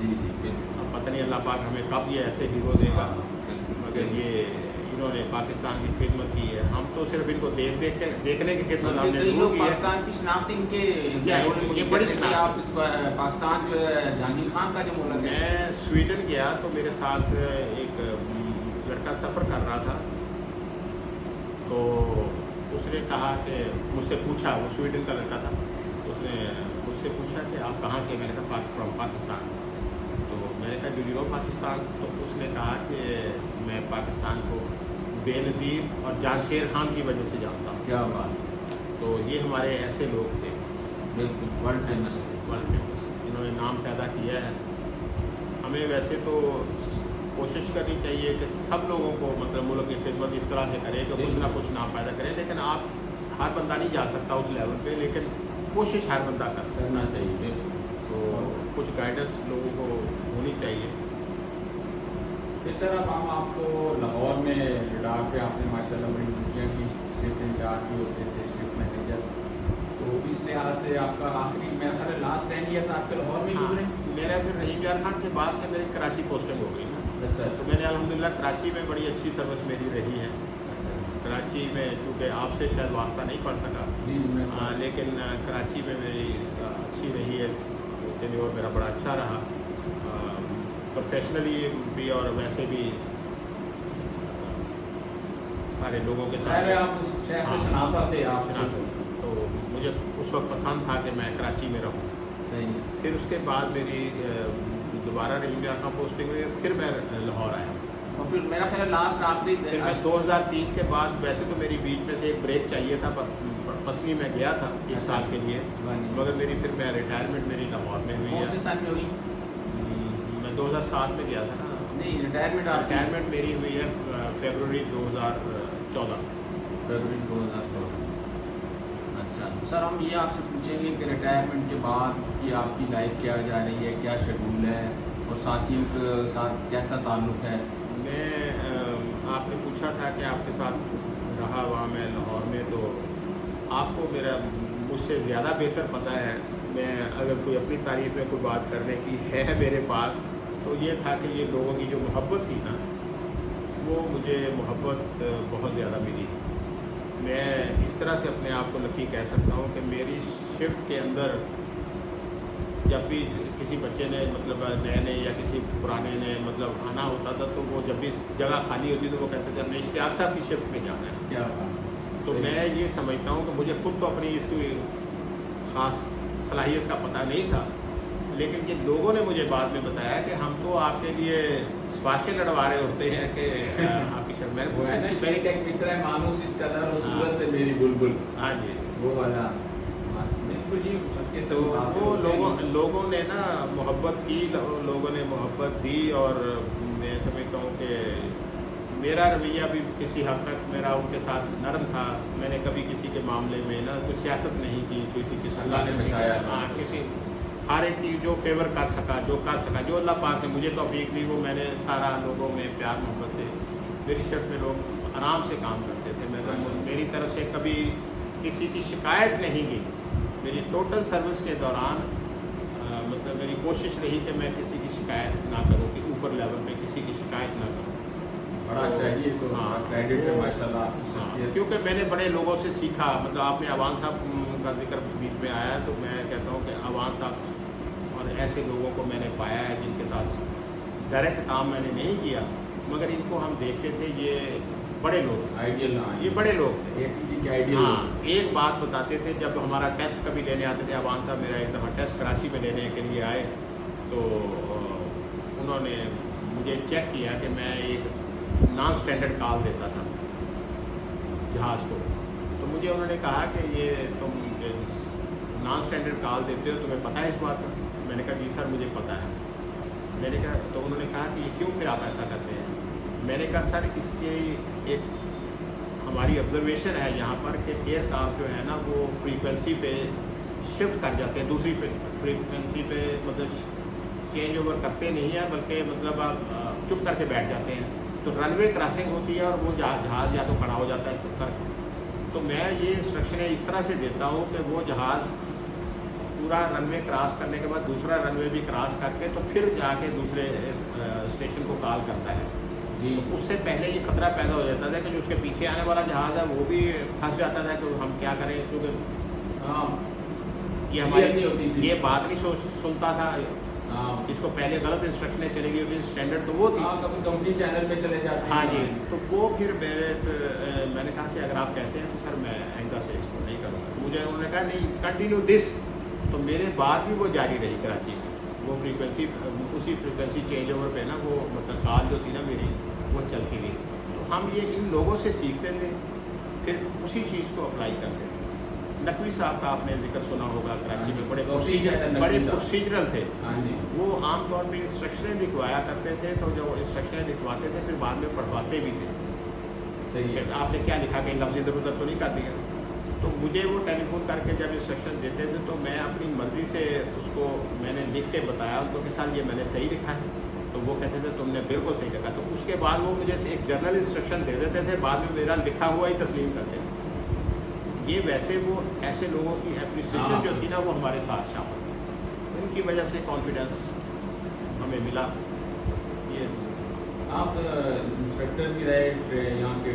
जी जी, बिल्कुल।
अब पता नहीं अल्लाह पाक हमें कब ये ऐसे हीरो देगा,
हाँ, बिल्कुल।
मगर ये इन्होंने पाकिस्तान की खिदमत की है, हम तो सिर्फ इनको देखने की खिदमत हमने
तो इन
जरूर
लोग
की है।
पाकिस्तान की शनाख्त इनके
ये बड़ी शनाख्त है।
आप इस पाकिस्तान जो है जहांगीर खान का जो मुल्क है।
मैं स्वीडन गया तो मेरे साथ एक लड़का सफ़र कर रहा था, तो उसने कहा कि मुझसे पूछा, वो स्वीडन का लड़का था, उसने मुझसे पूछा कि आप कहाँ से, मैंने कहा फ्रॉम पाकिस्तान, तो मैंने कहा डू यू नो पाकिस्तान, तो उसने कहा कि मैं पाकिस्तान को बेनज़ीर और जानशेर खान की वजह से जानता हूँ।
क्या बात,
तो ये हमारे ऐसे लोग थे,
बिल्कुल वर्ल्ड फेमस।
वर्ल्ड फेमस, इन्होंने नाम पैदा किया है। हमें वैसे तो कोशिश करनी चाहिए कि सब लोगों को मतलब मुल्क की खिदमत इस तरह से करें कि कुछ ना कुछ नाम पैदा करें, लेकिन आप हर बंदा नहीं जा सकता उस लेवल पे, लेकिन कोशिश हर बंदा कर सकता
करना चाहिए, बिल्कुल।
है। तो कुछ गाइडेंस लोगों को होनी चाहिए।
फिर सर अब हम आपको लाहौर में रडार पे आपने माशाल्लाह बड़ी दुनिया की शिफ्ट इंचार्ज भी होते थे, शिफ्ट मैनेजर, तो इस लिहाज से आपका आखिरी मेरा ख्याल लास्ट 10 ईयर्स आपके लाहौर में ही गुजरे।
मेरा फिर रहीम यार खान के बाद से मेरी कराची पोस्टिंग हो गई ना,
अच्छा
तो मैंने अल्हम्दुलिल्लाह कराची में बड़ी अच्छी सर्विस मेरी रही है।
अच्छा
कराची में चूँकि आपसे शायद वास्ता नहीं पड़ सका,
जी, मैं
लेकिन कराची में मेरी अच्छी रही है, टेन्योर मेरा बड़ा अच्छा रहा, प्रोफेशनली भी और वैसे भी सारे लोगों के साथ।
आप उस शहर से शनासा थे आप।
तो मुझे उस वक्त पसंद था कि मैं कराची में रहूँ।
सही है।
फिर उसके बाद मेरी दोबारा रहीम यार खां पोस्टिंग हुई, फिर मैं लाहौर आया।
और फिर मेरा ख्याल लास्ट आखिरी
फिर मैं 2003 के बाद, वैसे तो मेरी बीच में से एक ब्रेक चाहिए था, पसनी में गया था 1 साल के लिए, मगर मेरी फिर मैं रिटायरमेंट मेरी लाहौर में हुई
कौन
है।
से साल में हुई?
मैं 2007 में गया था ना।
नहीं, रिटायरमेंट
मेरी हुई है फरवरी 2014।
फरवरी 2016। अच्छा सर, हम ये आपसे पूछेंगे कि रिटायरमेंट के बाद की आपकी लाइफ क्या जा रही है, क्या शेड्यूल है और साथियों के साथ कैसा ताल्लुक़ है?
मैं आपने पूछा था कि आपके साथ रहा वहाँ मैं लाहौर में, तो आपको मेरा मुझसे ज़्यादा बेहतर पता है। मैं अगर कोई अपनी तारीफ़ में कोई बात करने की है मेरे पास, तो ये था कि ये लोगों की जो मोहब्बत थी ना, वो मुझे मोहब्बत बहुत ज़्यादा मिली। मैं इस तरह से अपने आप को लकी कह सकता हूँ कि मेरी शिफ्ट के अंदर जब भी किसी बच्चे ने मतलब नए या किसी पुराने ने मतलब आना होता था, तो वो जब भी जगह खाली होती तो वो कहते थे हमने इश्तियाक साहब की शिफ्ट में जाना है।
क्या
तो मैं ये समझता हूँ कि मुझे खुद तो अपनी इसकी ख़ास सलाहियत का पता नहीं था, लेकिन ये लोगों ने मुझे बाद में बताया कि हम तो आपके लिए सिफारिशें लड़वा रहे होते हैं कि आपकी शिफ्ट में
वो है ना, शेर का एक मिसरा है, मानूस इस कदर और सूरत से मेरी बुलबुल।
हाँ जी,
वो वाला बिल्कुल जी, शख्सियत से
वो लोगों ने ना मोहब्बत की, लोगों ने मोहब्बत दी। और मैं समझता हूँ कि मेरा रवैया भी किसी हद तक मेरा उनके साथ नरम था। मैंने कभी किसी के मामले में ना कोई सियासत नहीं की, किसी की
अल्लाह ने बचाया।
हाँ, किसी हर एक की जो फेवर कर सका, जो अल्लाह पाक ने मुझे तौफीक दी, वो मैंने सारा लोगों में प्यार मोहब्बत से। मेरी शिफ्ट में लोग आराम से काम करते थे। मेरी तरफ से कभी किसी की शिकायत नहीं की। मेरी टोटल सर्विस के दौरान मतलब मेरी कोशिश रही कि मैं किसी की शिकायत ना करूँ, कि ऊपर लेवल पे किसी की शिकायत ना करूँ।
बड़ा अच्छा है ये तो।
हाँ,
क्रेडिट है माशाल्लाह आपकी शख्सियत।
क्योंकि मैंने बड़े लोगों से सीखा। मतलब आपने अवान साहब का जिक्र बीच में आया, तो मैं कहता हूँ कि अवान साहब और ऐसे लोगों को मैंने पाया है जिनके साथ डायरेक्ट काम मैंने नहीं किया, मगर इनको हम देखते थे ये बड़े लोग,
आइडियल ना,
ये बड़े लोग थे।
एक किसी के आइडियल।
हाँ, एक बात बताते थे, जब हमारा टेस्ट कभी लेने आते थे, अवान साहब मेरा एक दफ़ा टेस्ट कराची में लेने के लिए आए, तो उन्होंने मुझे चेक किया कि मैं एक नॉन स्टैंडर्ड कॉल देता था जहाज़ को। तो मुझे उन्होंने कहा कि ये तुम नॉन स्टैंडर्ड कॉल देते हो, तुम्हें पता है इस बात का? मैंने कहा जी सर मुझे पता है। मैंने कहा, तो उन्होंने कहा कि ये क्यों फिर आप ऐसा करते हैं? मैंने कहा सर इसके एक हमारी ऑब्जर्वेशन है यहाँ पर कि एयरक्राफ्ट जो है ना वो फ्रीक्वेंसी पे शिफ्ट कर जाते हैं, दूसरी फ्रीक्वेंसी पे मतलब चेंज ओवर करते नहीं हैं, बल्कि मतलब आप चुप करके बैठ जाते हैं। तो रनवे क्रॉसिंग होती है और वो जहाज़ या तो खड़ा हो जाता है चुप करके। तो मैं ये इंस्ट्रक्शनें इस तरह से देता हूँ कि वो जहाज़ पूरा रनवे क्रॉस करने के बाद दूसरा रनवे भी क्रॉस करके तो फिर जाके दूसरे स्टेशन को कॉल करता है।
जी,
उससे पहले ये खतरा पैदा हो जाता था कि जो उसके पीछे आने वाला जहाज़ है वो भी फंस जाता था कि हम क्या करें, क्योंकि
हाँ,
ये
नहीं होती
हमारी
थी।
ये बात नहीं सुनता था।
हाँ,
इसको पहले गलत इंस्ट्रक्शनें चली गई होती, स्टैंडर्ड तो वो थी।
हाँ, कभी कंपनी चैनल पे चले जाते हैं।
हाँ जी, तो वो फिर मैंने कहा कि अगर आप कहते हैं तो सर मैं आइंदा से इसको नहीं करूँगा। तो मुझे उन्होंने कहा नहीं, कंटिन्यू दिस। तो मेरे बाद भी वो जारी रही कराची में, वो फ्रीक्वेंसी उसी फ्रीक्वेंसी चेंज ओवर पे ना वो मतलब कॉल जो थी ना मेरी वो चलती रही। तो हम ये इन लोगों से सीखते थे, फिर उसी चीज़ को अप्लाई करते थे। नकवी साहब का आपने जिक्र सुना होगा, कराची में बड़े प्रोसीजरल थे।
हाँ जी,
वो आमतौर पे इंस्ट्रक्शनें लिखवाया करते थे, तो जब इंस्ट्रक्शनें लिखवाते थे फिर बाद में पढ़वाते भी थे
सही है।
कि आपने क्या लिखा, कहीं लफ्ज़ इधर उधर तो नहीं कर दिया। तो मुझे वो टेलीफोन करके जब इंस्ट्रक्शन देते थे तो मैं अपनी मर्ज़ी से उसको मैंने लिख के बताया उनको कि सर ये मैंने सही लिखा है। तो वो कहते थे तुमने बिल्कुल सही लिखा। तो उसके बाद वो मुझे एक जर्नल इंस्ट्रक्शन दे देते थे, बाद में मेरा लिखा हुआ ही तस्लीम करते थे। ये वैसे वो ऐसे लोगों की एप्रिसिएशन जो थी ना वो हमारे साथ शामिल थी, उनकी वजह से कॉन्फिडेंस हमें मिला। ये
आप इंस्ट्रक्टर भी रहे यहाँ के,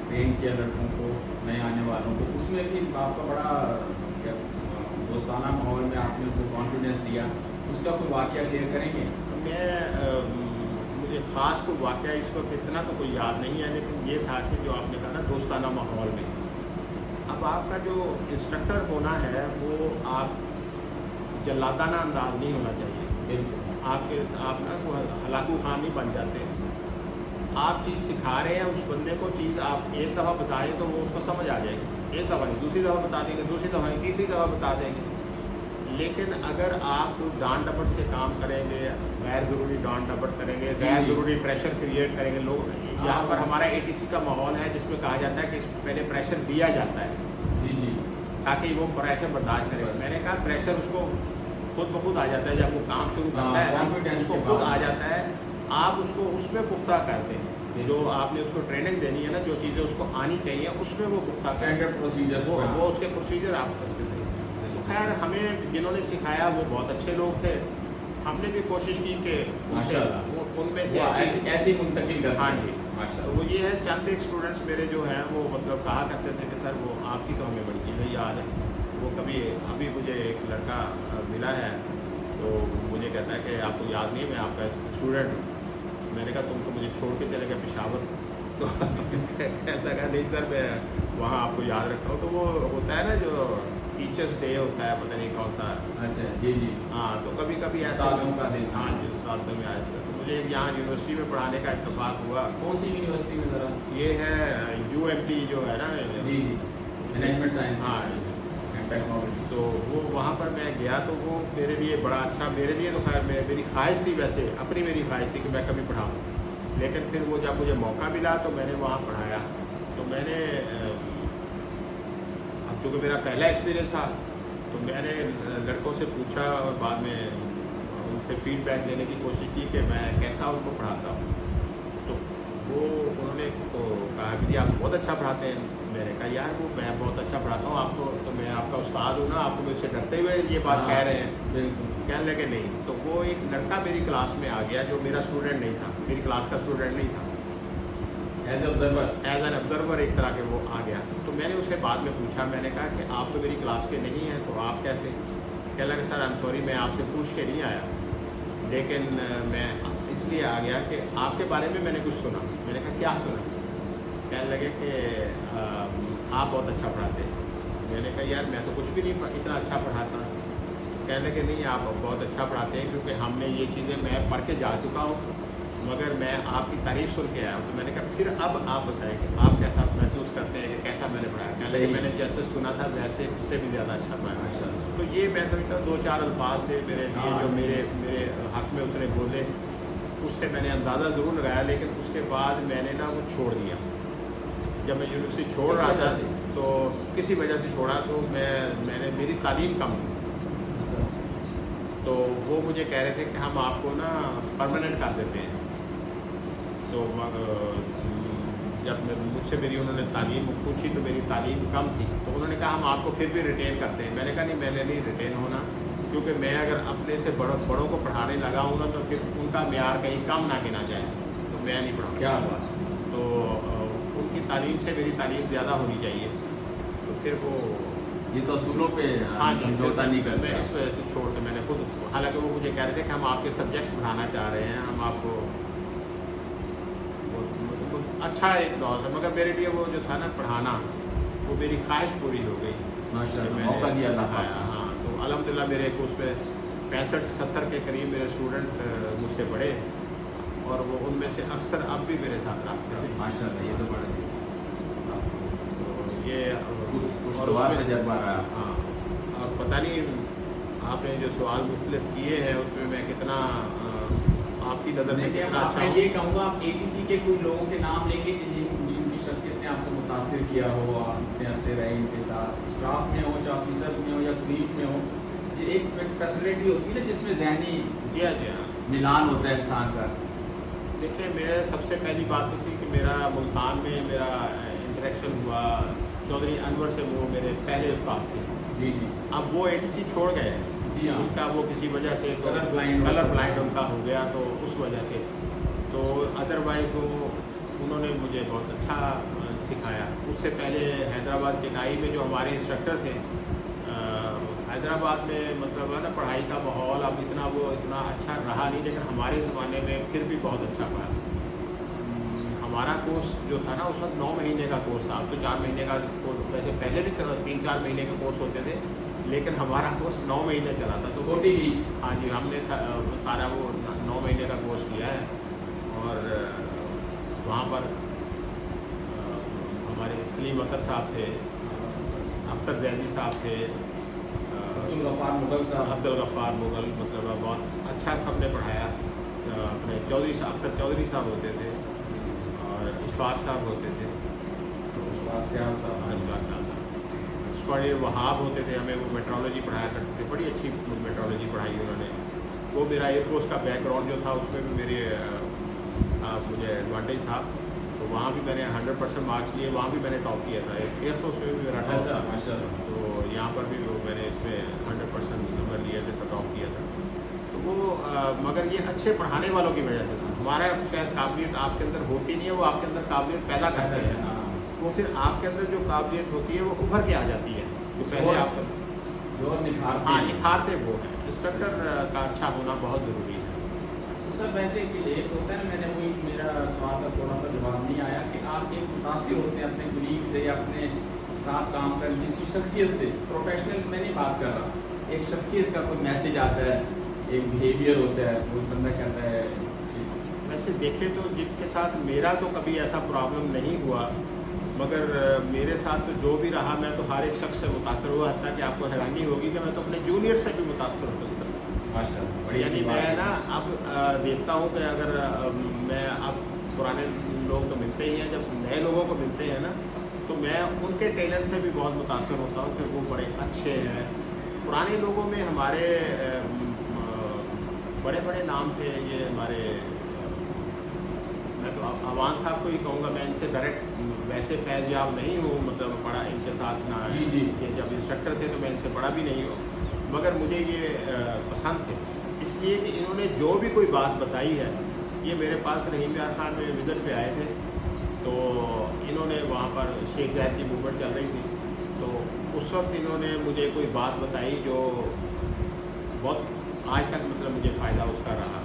ट्रेन किया लड़कों को, नए आने वालों को, उसमें भी आपका बड़ा दोस्ताना माहौल में आपने उनको कॉन्फिडेंस दिया, उसका कोई वाक़या शेयर करेंगे?
मुझे ख़ास कोई वाक़या इस वक्त इतना तो कोई याद नहीं है, लेकिन ये था कि जो आपने कहा ना दोस्ताना माहौल में, अब आपका जो इंस्ट्रक्टर होना है वो आप जल्लादाना अंदाज नहीं होना चाहिए।
बिल्कुल।
आप ना वो हलाकू खान नहीं बन जाते। आप चीज़ सिखा रहे हैं उस बंदे को, चीज़ आप एक दफ़ा बताएं तो वो उसको समझ आ जाएगी, एक दफ़ा नहीं, दूसरी दफ़ा बता देंगे, दूसरी दफ़ा नहीं, तीसरी दफ़ा बता देंगे। लेकिन अगर आप डांट डपट से काम करेंगे, गैर ज़रूरी डांट डपट करेंगे, गैर ज़रूरी प्रेशर क्रिएट करेंगे, लोग यहाँ पर हमारा ATC का माहौल है जिसमें कहा जाता है कि पहले प्रेशर दिया जाता है
जी जी,
ताकि वो प्रेशर बर्दाश्त करे। मैंने कहा प्रेशर उसको खुद ब खुद आ जाता है, जब वो काम शुरू करता है
कॉन्फिडेंस
उसको खुद आ जाता है। आप उसको उसमें पुख्ता करते हैं, जो आपने उसको ट्रेनिंग देनी है ना, जो चीज़ें उसको आनी चाहिए उसमें वो पुख्ता
स्टैंडर्ड प्रोसीजर
वो उसके प्रोसीजर आप करते थे। तो खैर हमें जिन्होंने सिखाया वो बहुत अच्छे लोग थे, हमने भी कोशिश की कि उनमें से
ऐसे मुंतकिल कर।
हाँ जी, तो वो ये है, चंद एक स्टूडेंट्स मेरे जो हैं वो मतलब कहा करते थे कि सर वो आपकी तो हमें बड़ी चीज़ें याद है। वो कभी अभी मुझे एक लड़का मिला है तो मुझे कहता है कि आपको याद नहीं है, मैं आपका स्टूडेंट हूँ। मैंने कहा तुम तो मुझे छोड़ के चले गए पेशावर। तो कहने लगा नहीं सर मैं वहाँ आपको याद रखता हूँ। तो वो होता है ना जो टीचर्स डे होता है, पता नहीं कौन सा।
अच्छा जी जी,
हाँ, तो कभी कभी ऐसा
का दिन।
हाँ जी, उस्तादों में आया था। तो मुझे यहाँ यूनिवर्सिटी में पढ़ाने का इत्तेफाक हुआ।
कौन सी यूनिवर्सिटी में ज़रा?
ये है UMT जो है ना।
जी जी, मैनेजमेंट साइंस
हाँ,
एंड टेक्नोलॉजी।
तो वो वहाँ पर मैं गया तो वो मेरे लिए बड़ा अच्छा, मेरे लिए तो खैर मेरी ख्वाहिश थी, वैसे अपनी मेरी ख्वाहिश थी कि मैं कभी पढ़ाऊँ। लेकिन फिर वो जब मुझे मौका मिला तो मैंने वहाँ पढ़ाया। तो मैंने अब चूँकि मेरा पहला एक्सपीरियंस था तो मैंने लड़कों से पूछा और बाद में उनसे फीडबैक लेने की कोशिश की कि मैं कैसा उनको पढ़ाता हूँ। तो वो उन्होंने तो कहा कि जी आप बहुत अच्छा पढ़ाते हैं। मैंने कहा यार वो मैं बहुत अच्छा पढ़ाता हूँ, आपको तो मैं आपका उस्ताद हूँ ना, आपको मुझसे डरते हुए ये बात कह रहे हैं।
बिल्कुल।
कहने लगे नहीं। तो वो एक लड़का मेरी क्लास में आ गया जो मेरा स्टूडेंट नहीं था, मेरी क्लास का स्टूडेंट नहीं था,
एज एन
ऑब्जर्वर एक तरह के वो आ गया। तो मैंने उससे बाद में पूछा, मैंने कहा कि आप तो मेरी क्लास के नहीं हैं तो आप कैसे? कहने लगे सर आई एम सॉरी, मैं आपसे पूछ के नहीं आया, लेकिन मैं इसलिए आ गया कि आपके बारे में मैंने कुछ सुना। मैंने कहा क्या सुना? कहने लगे कि आप बहुत अच्छा पढ़ाते हैं। मैंने कहा यार मैं तो कुछ भी नहीं इतना अच्छा पढ़ाता। कहने लगे नहीं आप बहुत अच्छा पढ़ाते हैं, क्योंकि हमने ये चीज़ें मैं पढ़ के जा चुका हूँ मगर मैं आपकी तारीफ़ सुन के आया हूँ। तो मैंने कहा फिर अब आप बताएं कि आप कैसा महसूस करते हैं कि कैसा मैंने पढ़ाया? कहने लगे मैंने जैसे सुना था वैसे उससे भी ज़्यादा अच्छा पढ़ाया। तो ये मैं समझता हूँ 2-4 अल्फाज थे मेरे लिए जो मेरे हक़ में उसने बोले, उससे मैंने अंदाज़ा ज़रूर लगाया। लेकिन उसके बाद मैंने ना वो छोड़ दिया। जब मैं यूनिवर्सिटी छोड़ रहा था तो किसी वजह से छोड़ा, तो मैंने मेरी तालीम कम थी। तो वो मुझे कह रहे थे कि हम आपको ना परमानेंट कर देते हैं। तो जब मुझसे मेरी उन्होंने तालीम पूछी तो मेरी तालीम कम थी, तो उन्होंने कहा हम आपको फिर भी रिटेन करते हैं। मैंने कहा नहीं, मैंने नहीं रिटेन होना, क्योंकि मैं अगर अपने से बड़ों को पढ़ाने लगा हूँ ना तो फिर उनका मेयार कहीं कम ना गिना जाए, तो मैं नहीं पढ़ाऊँ।
क्या बात?
तो उनकी तालीम से मेरी तालीम ज़्यादा होनी चाहिए। तो फिर वो
ये तो असूलों पे
हाँ
समझौता नहीं करते।
मैं इस वजह से छोड़ के मैंने खुद, हालांकि वो मुझे कह रहे थे कि हम आपके सब्जेक्ट्स पढ़ाना चाह रहे हैं, हम आपको अच्छा एक दौर था, मगर मेरे लिए वो जो था ना पढ़ाना, वो मेरी ख्वाहिश पूरी हो गई।
माशाअल्लाह, मौका दिया
दिखाया। हाँ, तो अल्हम्दुलिल्लाह मेरे उस पर 65-70 के करीब मेरे स्टूडेंट मुझसे पढ़े और वो उनमें से अक्सर अब भी मेरे साथ रखते हैं
माशाअल्लाह। ये तो बड़ा
ये
और तजर्बा रहा।
हाँ, और पता नहीं आपने जो सवाल मुख्तलिफ किए हैं उसमें मैं कितना आपकी नज़र में कितना अच्छा
मैं ये कहूँगा, आप ATC के कोई लोगों के नाम लेंगे जिनकी शख्सियत ने आपको मुतासिर किया हो, आप इतने अरसे रहे इनके साथ, स्टाफ में हो, चाहे ऑफिसर्स में हो या क्लीग में हो। ये एक फैसिलिटी होती है ना जिसमें ज़हनी
जी हाँ
मिलान होता है इंसान का।
देखिए, मेरे सबसे पहली बात तो थी कि मेरा मुल्तान में मेरा इंटरेक्शन हुआ चौधरी अनवर से, वो मेरे पहले उस्ताद थे।
जी जी।
अब वो ATC छोड़ गए।
जी हाँ।
उनका वो किसी वजह से
कलर ब्लाइंड
उनका हो गया, तो उस वजह से। तो अदरवाइज वो उन्होंने मुझे बहुत अच्छा सिखाया। उससे पहले हैदराबाद के नाई में जो हमारे इंस्ट्रक्टर थे, हैदराबाद में मतलब है ना पढ़ाई का माहौल अब इतना अच्छा रहा नहीं, लेकिन हमारे ज़माने में फिर भी बहुत अच्छा पढ़ा। हमारा कोर्स जो था ना उस वक्त 9 महीने का कोर्स था। अब तो 4 महीने का कोर्स, वैसे पहले भी 3-4 महीने के कोर्स होते थे, लेकिन हमारा कोर्स 9 महीने चला था। तो
40 वीक्स।
हाँ जी, हमने सारा वो 9 महीने का कोर्स किया है। और वहाँ पर हमारे सलीम अख्तर साहब थे, अख्तर जैदी साहब थे,
अब्दुल गफ्फार मुगल साहब।
अब्दुल गफ्फार मुगल, मतलब बहुत अच्छा सबने पढ़ाया। अपने चौधरी साहब, अख्तर चौधरी साहब होते थे और इशफाक साहब होते थे,
सियाल साहब।
इशफाक साहब स्वर्णिल वहाब होते थे। हमें वो मेट्रोलॉजी पढ़ाया करते थे, बड़ी अच्छी मेट्रोलॉजी पढ़ाई उन्होंने। वो मेरा एयरफोर्स का बैकग्राउंड जो था उसमें भी मेरे मुझे एडवांटेज था, तो वहाँ भी मैंने 100% मार्क्स लिए, वहाँ भी मैंने टॉप किया था। एयरफोर्स में भी मेरा टॉप था,
माशाल्लाह।
तो यहाँ पर भी मैंने इसमें 100% नंबर लिए थे, तो टॉप किया था। तो वो मगर ये अच्छे पढ़ाने वालों की वजह से था। हमारा शायद काबिलियत आपके अंदर होती नहीं है, वो आपके अंदर काबिलियत पैदा करते हैं। वो फिर आपके अंदर जो काबिलियत होती है वो उभर के आ जाती है, तो पहले आप
जो निखारते
हाँ
हैं।
निखारते वो है। इंस्ट्रक्टर का अच्छा होना बहुत ज़रूरी है।
तो सर वैसे भी एक होता है ना, मैंने वही मेरा सवाल का थोड़ा सा जवाब नहीं आया कि आप एक मुतासिर होते हैं अपने कुलीग से या अपने साथ काम कर जिसकी शख्सियत से, प्रोफेशनल मैं नहीं बात कर रहा, एक शख्सियत का कोई मैसेज आता है, एक बिहेवियर होता है, कोई बंदा कहता है।
वैसे देखें तो जिनके साथ मेरा तो कभी ऐसा प्रॉब्लम नहीं हुआ, मगर मेरे साथ तो जो भी रहा, मैं तो हर एक शख्स से मुतासर हुआ। हत्ता कि आपको हैरानी होगी कि मैं तो अपने जूनियर से भी मुतासर होता हूँ।
माशाल्लाह,
यानी मैं ना अब देखता हूँ कि अगर मैं अब पुराने लोग तो मिलते ही हैं, जब नए लोगों को मिलते हैं ना, तो मैं उनके टैलेंट से भी बहुत मुतासर होता हूँ कि वो बड़े अच्छे हैं। पुराने लोगों में हमारे बड़े बड़े नाम थे। ये हमारे, मैं तो अवान साहब को ही कहूँगा, मैं इनसे डायरेक्ट वैसे फैज़याब नहीं हूँ, मतलब पढ़ा इनके साथ ना।
जी।
कि जब इंस्ट्रक्टर थे तो मैं इनसे पढ़ा भी नहीं हूँ, मगर मुझे ये पसंद थे, इसलिए कि इन्होंने जो भी कोई बात बताई है। ये मेरे पास रहीम यार खान में विज़िट पे आए थे, तो इन्होंने वहाँ पर शेख जायद की मूवमेंट चल रही थी, तो उस वक्त इन्होंने मुझे कोई बात बताई जो बहुत आज तक मतलब मुझे फ़ायदा उसका रहा।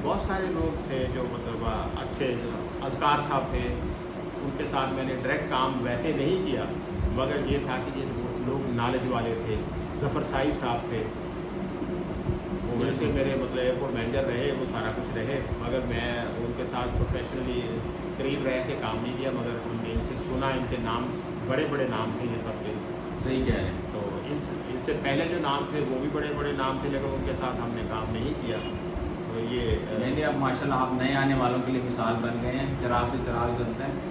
बहुत सारे लोग थे जो मतलब अच्छे, अज़कार साहब थे, उनके साथ मैंने डायरेक्ट काम वैसे नहीं किया, मगर ये था कि ये लोग नॉलेज वाले थे। ज़फ़र साई साहब थे, वो वैसे मेरे मतलब एयरपोर्ट मैनेजर रहे, वो सारा कुछ रहे, मगर मैं उनके साथ प्रोफेशनली करीब रह के काम नहीं किया। मगर हमने इनसे सुना, इनके नाम बड़े बड़े नाम थे ये सब के।
सही कह रहे हैं।
तो इनसे पहले जो नाम थे वो भी बड़े बड़े नाम थे, लेकिन उनके साथ हमने काम नहीं किया। तो ये
नहीं, अब माशाल्लाह आप नए आने वालों के लिए मिसाल बन गए हैं, चिराग से चिराग बनता है।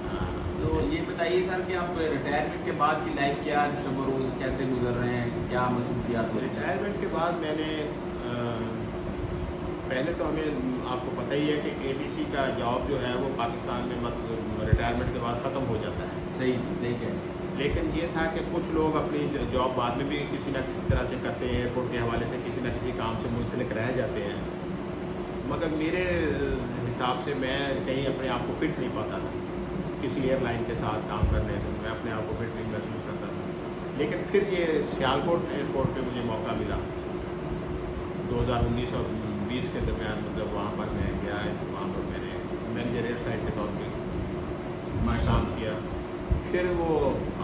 तो ये बताइए सर कि आप रिटायरमेंट के बाद की लाइफ क्या शब रोज़ कैसे गुजर रहे हैं, क्या मसरूफियात हो रही हैं?
रिटायरमेंट के बाद मैंने पहले तो हमें आपको पता ही है कि ATC का जॉब जो है वो पाकिस्तान में मतलब रिटायरमेंट के बाद ख़त्म हो जाता है।
सही सही कह रहे हैं।
लेकिन ये था कि कुछ लोग अपनी जॉब बाद में भी किसी न किसी तरह से करते हैं, एयरपोर्ट के हवाले से किसी न किसी काम से मुंसलिक रह जाते हैं। मगर मेरे हिसाब से मैं कहीं अपने आप को फिट नहीं पाता था किसी एयरलाइन के साथ काम करने में, मैं अपने आप को फिट नहीं महसूस करता था। लेकिन फिर ये सियालकोट एयरपोर्ट पे मुझे मौका मिला 2019 और 20 के दरमियान, मतलब वहाँ पर मैं गया है, वहाँ पर मैंने मैनेजर एयर साइड के तौर पर काम किया। फिर वो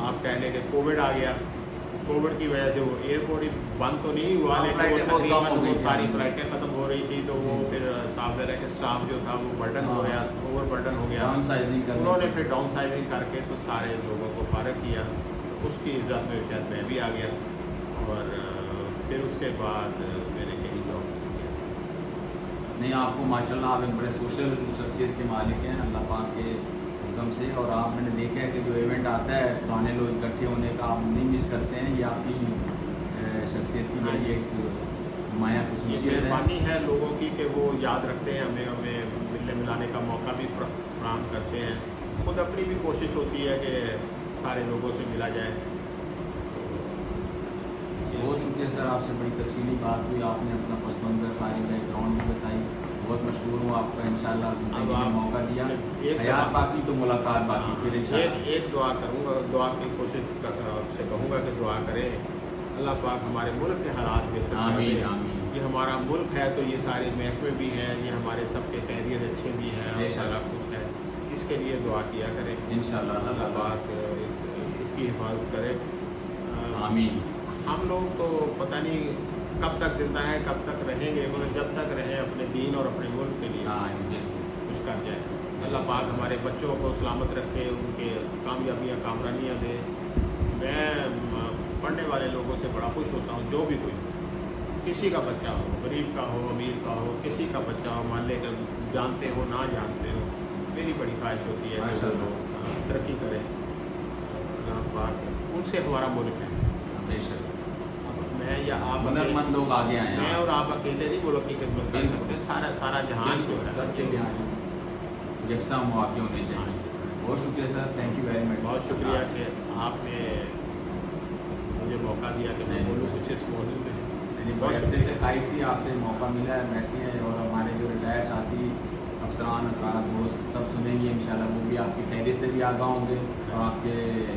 आप कह लें कि कोविड आ गया, कोविड की वजह से वो एयरपोर्ट ही बंद तो नहीं हुआ, लेकिन वो तकरीबन वो सारी फ्लाइटें ख़त्म हो रही थी, तो वो फिर साफ ज़रा के स्टाफ जो था वो बर्डन हो गया, ओवर बर्डन हो गया। उन्होंने फिर डाउन साइजिंग करके तो सारे लोगों को फारग किया, तो उसकी इज्जत में शायद मैं भी आ गया। और फिर उसके बाद मैंने कहीं जॉब किया।
नहीं, आपको माशाल्लाह आप एक बड़े सोशल शख्सियत के मालिक हैं अल्लाह पाक के हुक्म से, और आप मैंने देखा है कि जो इवेंट आता है पुराने लोग इकट्ठे होने का आप नहीं मिस करते हैं, ये आपकी शख्सियत की बड़ी एक माया खसूसियत है।
मेहरबानी है लोगों की कि वो याद रखते हैं हमें मिलने मिलाने का मौका भी फराहम करते हैं। खुद अपनी भी कोशिश होती है कि सारे लोगों से मिला जाए।
बहुत शुक्रिया सर, आपसे बड़ी तफसीली बात हुई, आपने अपना पस मंज़र सारी बैकग्राउंड भी बताई, बहुत मशहूर हूँ आपका। इंशाल्लाह
अब आप
मौका दिया,
एक
हयात बाकी तो मुलाकात बाकी, फिर इंशाल्लाह।
एक दुआ करूँगा, दुआ की कोशिश से कहूँगा कि दुआ करें अल्लाह पाक हमारे मुल्क के हालात बेहतर
आमीन
करें।
आमीन।
ये हमारा मुल्क है तो ये सारे महकमे भी हैं, ये हमारे सबके कैरियर अच्छे भी हैं और सारा कुछ है, इसके लिए दुआ किया करें।
इंशाल्लाह
अल्लाह पाक इसकी हिफाजत करे।
आमीन।
हम लोग तो पता नहीं कब तक ज़िंदा हैं, कब तक रहेंगे, मगर जब तक रहें अपने दीन और अपने मुल्क के लिए
हाँ बिल्कुल।
कुछ कर जाए। अल्लाह पाक हमारे बच्चों को सलामत रखे, उनके कामयाबियाँ कामरानियाँ दे। मैं पढ़ने वाले लोगों से बड़ा खुश होता हूँ, जो भी कोई किसी का बच्चा हो, गरीब का हो, अमीर का हो, किसी का बच्चा हो, मान ले जानते हो ना जानते हो, मेरी बड़ी ख्वाहिश होती है कि वो लोग तरक्की करें। अल्लाह पाक उनसे हमारा मुल्क है।
बेशक
मैं या आप
हुनरमंद लोग आगे आए हैं।
मैं और आप अकेले नहीं मुल्क की खिदमत कर सकते, सारा जहान जो है
सबके लिए यकसा मौके होने चाहिए। बहुत शुक्रिया sir, thank you very much.
बहुत शुक्रिया कि आपने मुझे मौका दिया कि मैं बोलूँ कुछ इस मौजूद में।
बहुत अच्छे से ख्वाहिश थी, आपसे मौका मिला है, बैठे हैं और हमारे जो रिटायर साथी अफसरान अफराद दोस्त सब सुनेंगे इंशाल्लाह, वो भी आपकी खैरियत से भी आगाह होंगे और आपके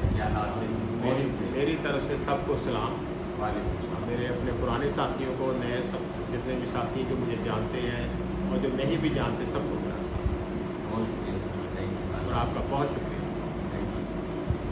ख्यालात से। बहुत शुक्रिया।
मेरी तरफ से सबको सलाम।
वालेकुम सलाम।
मेरे अपने पुराने साथियों को, नए सब जितने भी साथी जो मुझे जानते हैं और जो नहीं भी जानते, सबको मेरा सलाम।
बहुत शुक्रिया सर, थैंक यू।
और आपका बहुत शुक्रिया।